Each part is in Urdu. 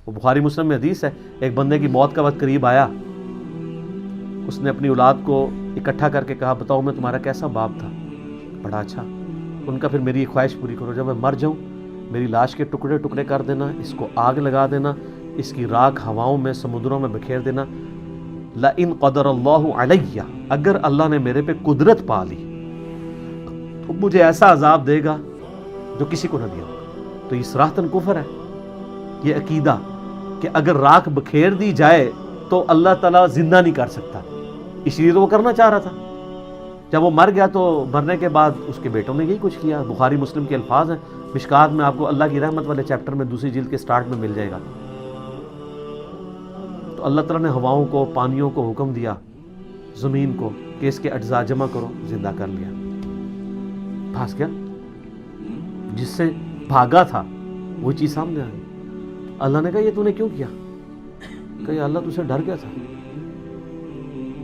وہ بخاری مسلم میں حدیث ہے، ایک بندے کی موت کا وقت قریب آیا، اس نے اپنی اولاد کو اکٹھا کر کے کہا بتاؤ میں تمہارا کیسا باپ تھا؟ بڑا اچھا۔ ان کا پھر میری خواہش پوری کرو، جب میں مر جاؤں میری لاش کے ٹکڑے ٹکڑے کر دینا، اس کو آگ لگا دینا، اس کی راکھ ہواؤں میں سمندروں میں بکھیر دینا۔ لَإِن قَدَرَ اللَّهُ عَلَيَّ، اگر اللہ نے میرے پہ قدرت پا لی تو مجھے ایسا عذاب دے گا جو کسی کو نہ دیا ہوگا۔ تو یہ صراحتاً کفر ہے، یہ عقیدہ کہ اگر راکھ بکھیر دی جائے تو اللہ تعالیٰ زندہ نہیں کر سکتا، اس لیے تو وہ کرنا چاہ رہا تھا۔ جب وہ مر گیا تو مرنے کے بعد اس کے بیٹوں نے یہی کچھ کیا۔ بخاری مسلم کے الفاظ ہیں، مشکات میں آپ کو اللہ کی رحمت والے چیپٹر میں دوسری جلد کے سٹارٹ میں مل جائے گا۔ تو اللہ تعالیٰ نے ہواؤں کو، پانیوں کو حکم دیا، زمین کو کہ اس کے اجزاء جمع کرو، زندہ کر لیا۔ پھنس گیا، جس سے بھاگا تھا وہ چیز سامنے آ گئی۔ اللہ نے کہا یہ تو نے کیوں کیا؟ کہ یا اللہ تجھے ڈر گیا تھا۔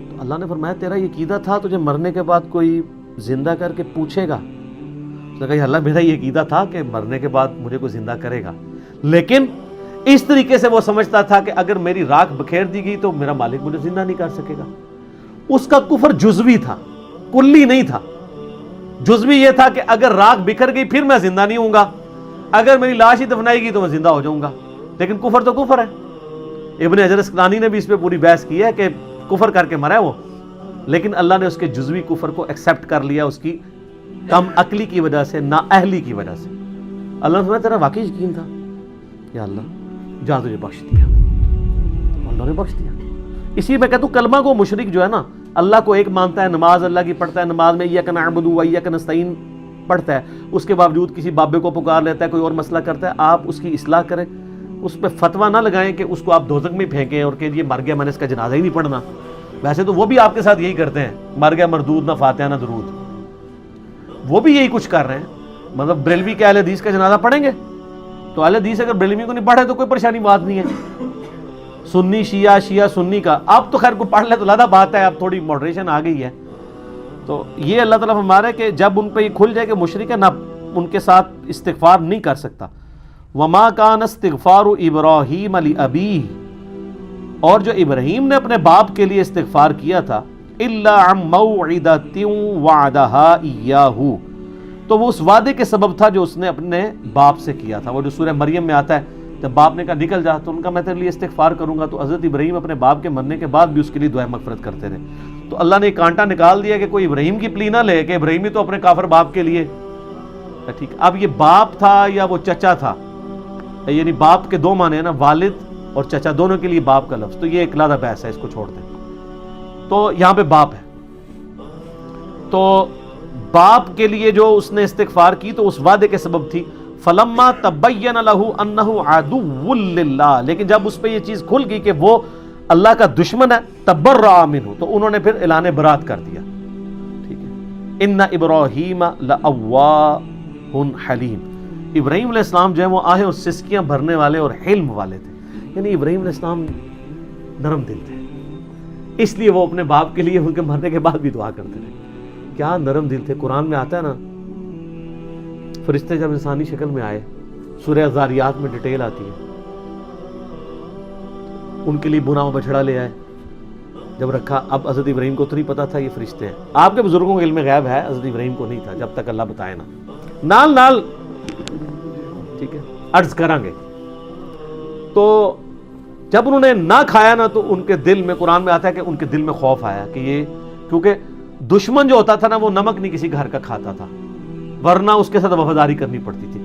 تو اللہ نے فرمایا تیرا یہ عقیدہ تھا، تجھے مرنے کے بعد کوئی زندہ کر کے پوچھے گا؟ اس نے کہا یا اللہ میرا یہ عقیدہ تھا کہ مرنے کے بعد مجھے کوئی زندہ کرے گا، لیکن اس طریقے سے وہ سمجھتا تھا کہ اگر میری راکھ بکھیر دی گئی تو میرا مالک مجھے زندہ نہیں کر سکے گا۔ اس کا کفر جزوی تھا، کلی نہیں تھا۔ جزوی یہ تھا کہ اگر راکھ بکھر گئی پھر میں زندہ نہیں ہوں گا، اگر میری لاش ہی دفنائی گئی تو میں زندہ ہو جاؤں گا۔ لیکن کفر تو کفر ہے۔ ابن حجر اسقلانی نے بھی اس پہ پوری بحث کی ہے کہ کفر کر کے مرا ہے وہ، لیکن اللہ نے اس کے جزوی کفر کو ایکسیپٹ کر لیا، اس کی کم عقلی کی وجہ سے، نا اہلی کی وجہ سے۔ اللہ نے فرمایا تیرا واقعی یقین تھا؟ یا اللہ جہاں تجھے بخش دیا، اللہ نے بخش دیا۔ اسی میں کہتا ہوں کلمہ کو مشرک جو ہے نا، اللہ کو ایک مانتا ہے، نماز اللہ کی پڑھتا ہے، نماز میں ایاک نعبد و ایاک نستعین پڑھتا ہے، اس کے باوجود کسی بابے کو پکار لیتا ہے، کوئی اور مسئلہ کرتا ہے، آپ اس کی اصلاح کریں، اس پہ فتویٰ نہ لگائیں کہ اس کو آپ دوزخ میں پھینکیں اور کہ یہ مر گیا میں نے اس کا جنازہ ہی نہیں پڑھنا۔ ویسے تو وہ بھی آپ کے ساتھ یہی کرتے ہیں، مر گیا مردود، نہ فاتحہ نہ درود، وہ بھی یہی کچھ کر رہے ہیں۔ مطلب بریلوی کے اہل حدیث کا جنازہ پڑھیں گے تو اہل حدیث اگر بریلوی کو نہیں پڑھے تو کوئی پریشانی بات نہیں ہے۔ سنی شیعہ، شیعہ سنی کا، اب تو خیر کو پڑھ لے تو زیادہ بات ہے، اب تھوڑی ماڈریشن آ گئی ہے۔ تو یہ اللہ تعالیٰ فرما رہا ہے کہ جب ان پہ یہ کھل جائے کہ مشرک ہے، نہ ان کے ساتھ استغفار نہیں کر سکتا۔ وما کان استغفار ابراہیم لابیہ، اور جو ابراہیم نے اپنے باپ کے لیے استغفار کیا تھا، الا عن موعدۃ وعدہا ایاہ، تو وہ اس وعدے کے سبب تھا جو اس نے اپنے باپ سے کیا تھا۔ وہ جو سورہ مریم میں آتا ہے، جب باپ نے کہا نکل جا تو ان کا میں تیرے لیے استغفار کروں گا، تو حضرت ابراہیم اپنے باپ کے مرنے کے بعد بھی اس کے لیے دعائیں مغفرت کرتے رہے۔ تو اللہ نے ایک کانٹا نکال دیا کہ کوئی ابراہیم کی پلی نہ لے کہ ابراہیم ہی تو اپنے کافر باپ کے لیے ٹھیک۔ اب یہ باپ تھا یا وہ چچا تھا، یعنی باپ کے دو معنی ہیں نا، والد اور چچا دونوں کے لیے باپ کا لفظ، تو یہ ایک علیحدہ بحث ہے، اس کو چھوڑ دیں۔ تو یہاں پہ باپ ہے، تو باپ کے لیے جو اس نے استغفار کی تو اس وعدے کے سبب تھی۔ فلما تبین لہ انہ عدو للہ، لیکن جب اس پہ یہ چیز کھل گئی کہ وہ اللہ کا دشمن ہے، تبرأ منہ، تو انہوں نے پھر اعلان برات کر دیا۔ ٹھیک ہے، ان ابراہیم لأواہ حلیم، ابراہیم علیہ السلام جو ہے وہ آہیں اور سسکیاں بھرنے والے اور حلم والے تھے، یعنی ابراہیم علیہ السلام نرم دل تھے، اس لیے وہ اپنے باپ کے لیے ان کے مرنے کے بعد بھی دعا کرتے رہے۔ کیا نرم دل تھے۔ قرآن میں آتا ہے نا، فرشتے جب انسانی شکل میں آئے، سورہ ذاریات میں ڈیٹیل آتی ہے، ان کے لیے بنا بچڑا لے آئے، جب رکھا، اب حضرت ابراہیم کو تو نہیں پتا تھا یہ فرشتے ہیں، آپ کے بزرگوں کے علم غیب ہے، حضرت ابراہیم کو نہیں تھا جب تک اللہ بتائے نا، نال نال ٹھیک ہے عرض کریں گے۔ تو جب انہوں نے نہ کھایا نا تو ان کے دل میں، قرآن میں آتا ہے کہ ان کے دل میں خوف آیا کہ یہ، کیونکہ دشمن جو ہوتا تھا نا وہ نمک نہیں کسی گھر کا کھاتا تھا، ورنہ اس کے ساتھ وفاداری کرنی پڑتی تھی۔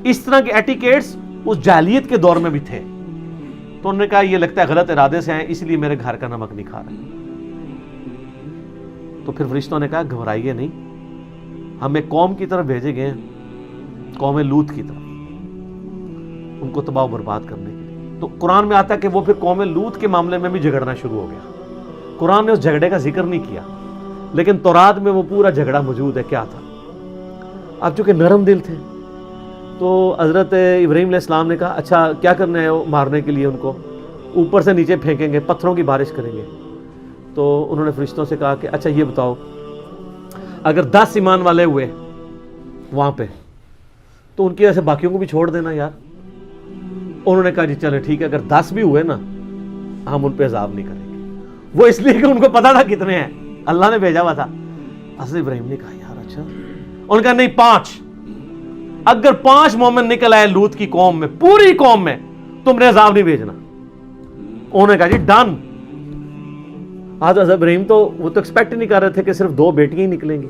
اس طرح کے ایٹیکیٹس اس جاہلیت کے دور میں بھی تھے، تو انہوں نے کہا یہ لگتا ہے غلط ارادے سے ہیں، اس لیے میرے گھر کا نمک نہیں کھا رہے۔ تو پھر فرشتوں نے کہا گھبرائیے نہیں، ہم ایک قوم کی طرف بھیجے گئے ہیں، قوم لوط کی طرف، ان کو تباہ و برباد کرنے کے لیے۔ تو قرآن میں آتا ہے کہ وہ پھر قوم لوط کے معاملے میں بھی جھگڑنا شروع ہو گیا۔ قرآن نے اس جھگڑے کا ذکر نہیں کیا، لیکن تورات میں وہ پورا جھگڑا موجود ہے، کیا تھا۔ اب چونکہ نرم دل تھے تو حضرت ابراہیم علیہ السلام نے کہا اچھا کیا کرنا ہے، وہ مارنے کے لیے ان کو اوپر سے نیچے پھینکیں گے، پتھروں کی بارش کریں گے۔ تو انہوں نے فرشتوں سے کہا کہ اچھا یہ بتاؤ، اگر 10 ایمان والے ہوئے وہاں پہ تو ان کی وجہ سے باقیوں کو بھی چھوڑ دینا یار، انہوں نے کہا جی چلے ٹھیک ہے، اگر 10 بھی ہوئے نا ہم ان پہ عذاب نہیں کریں گے. وہ اس لیے کہ ان کو پتا تھا کتنے ہیں، اللہ نے بھیجا ہوا تھا. حضرت ابراہیم نے کہا یار اچھا، انہوں نے کہا نہیں 5. اگر 5 مومن نکل آئے لوط کی قوم میں، پوری قوم میں، تم نے عذاب نہیں بھیجنا. انہوں نے کہا جی ڈن. حضرت ابراہیم تو وہ تو ایکسپیکٹ نہیں کر رہے تھے کہ صرف 2 بیٹیاں ہی نکلیں گی.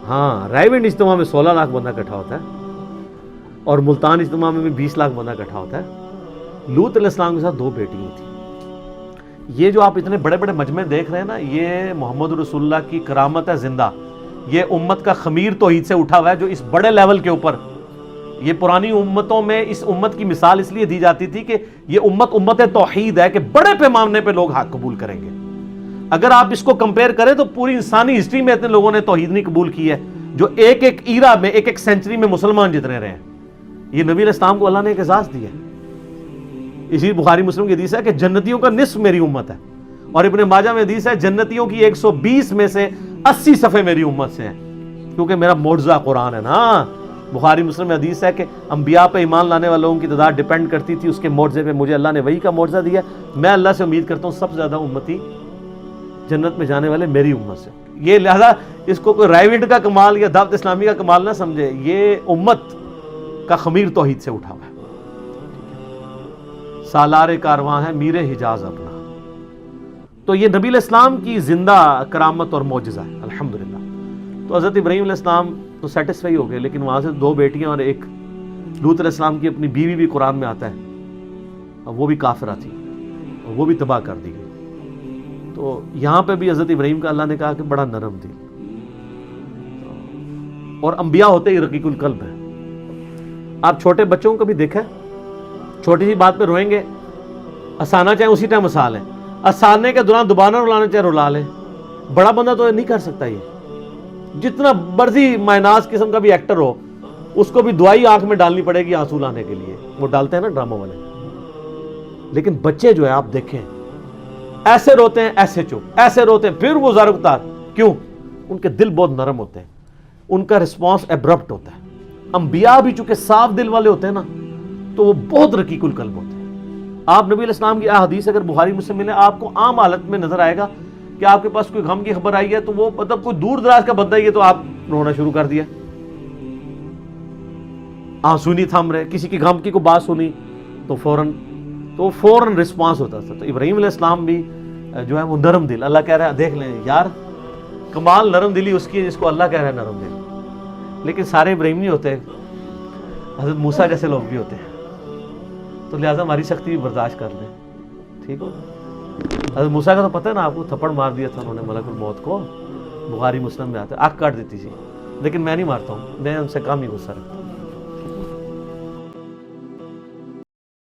ہاں، رائیونڈ اجتماع میں 16 لاکھ بندہ اکٹھا ہوتا ہے اور ملتان اجتماع میں بھی 20 لاکھ بندہ اکٹھا ہوتا ہے. لوط علیہ السلام کے ساتھ 2 بیٹیاں تھیں. یہ جو آپ اتنے بڑے بڑے مجمع دیکھ رہے ہیں نا، یہ محمد رسول اللہ کی کرامت ہے زندہ. یہ امت کا خمیر توحید سے اٹھا ہوا ہے جو اس بڑے لیول کے اوپر، یہ پرانی امتوں میں اس امت کی مثال اس لیے دی جاتی تھی کہ یہ امت توحید ہے کہ بڑے پیمانے پہ لوگ حق قبول کریں گے. اگر آپ اس کو کمپیئر کریں تو پوری انسانی ہسٹری میں اتنے لوگوں نے توحید نہیں قبول کی ہے جو ایک ایک ایرا میں، ایک ایک سینچری میں مسلمان جتنے رہے ہیں. یہ نبی علیہ السلام کو اللہ نے ایک اعزاز دیا ہے. اسی بخاری مسلم کی حدیث ہے کہ جنتیوں کا نصف میری امت ہے، اور ابن ماجہ میں حدیث ہے جنتیوں کی 120 میں سے 80 صفحے میری امت سے ہیں، کیونکہ میرا معجزہ قرآن ہے نا. بخاری مسلم میں حدیث ہے کہ انبیاء پہ ایمان لانے والوں کی تعداد ڈیپینڈ کرتی تھی اس کے معجزے پہ. مجھے اللہ نے وحی کا معجزہ دیا. میں اللہ سے امید کرتا ہوں سب سے زیادہ امتی جنت میں جانے والے میری امت سے. یہ لہذا اس کو کوئی رائیونڈ کا کمال یا دعوت اسلامی کا کمال نہ سمجھے، یہ امت کا خمیر توحید سے اٹھا ہوا ہے. سالار کارواں ہے میر حجاز اپنا. تو یہ نبی علیہ السلام کی زندہ کرامت اور معجزہ ہے الحمدللہ. تو حضرت ابراہیم علیہ السلام تو سیٹسفائی ہو گئے، لیکن وہاں سے 2 بیٹیاں اور ایک لوط علیہ السلام کی اپنی بیوی بھی قرآن میں آتا ہے، اور وہ بھی کافرہ تھی اور وہ بھی تباہ کر دی گئی. تو یہاں پہ بھی حضرت ابراہیم کا اللہ نے کہا کہ بڑا نرم دل، اور انبیاء ہوتے ہی رقیق القلب ہیں. آپ چھوٹے بچوں کو بھی دیکھیں، چھوٹی سی بات پہ روئیں گے، ہنسانا چاہیں اسی ٹائم ہنسا لیں، ہنسانے کے دوران دوبارہ رلانا چاہے رلا لیں. بڑا بندہ تو نہیں کر سکتا. یہ جتنا مرضی مائناس قسم کا بھی ایکٹر ہو، اس کو بھی دوائی آنکھ میں ڈالنی پڑے گی آنسو لانے کے لیے. وہ ڈالتے ہیں نا ڈرامہ والے. لیکن بچے جو ہے آپ دیکھیں، ایسے روتے ہیں ایسے چپ، ایسے روتے ہیں پھر وہ زار اتار. کیوں؟ ان کے دل بہت نرم ہوتے ہیں، ان کا رسپانس ایبرپٹ ہوتا ہے. انبیاء بھی چونکہ صاف دل والے ہوتے ہیں نا، تو وہ بہت رقیق القلب ہوتے ہیں. آپ نبی علیہ السلام کی احادیث اگر بخاری مسلم میں آپ کو عام حالت میں نظر آئے گا کہ آپ کے پاس کوئی غم کی خبر آئی ہے تو وہ مطلب کوئی دور دراز کا بندہ ہی ہے تو آپ رونا شروع کر دیا، آنسو نہیں تھم رہے. کسی کی غم کی کوئی بات سنی تو فوراً رسپانس ہوتا تھا. تو ابراہیم علیہ السلام بھی جو ہے وہ نرم دل. اللہ کہہ رہا ہے دیکھ لیں یار، کمال نرم دلی اس کی ہے جس کو اللہ کہہ رہا ہے نرم دل. لیکن سارے ابراہیم نہیں ہوتے، حضرت موسیٰ جیسے لوگ بھی ہوتے ہیں. تو لہٰذا ہماری سختی بھی برداشت کر لیں، ٹھیک ہو. حضرت موسیٰ کا تو پتہ ہے نا آپ کو، تھپڑ مار دیا تھا انہوں نے ملک الموت کو. بخاری مسلم میں آتا ہے، آنکھ کاٹ دیتی تھی. لیکن میں نہیں مارتا ہوں، میں ان سے کام ہی غصہ رکھتا ہوں.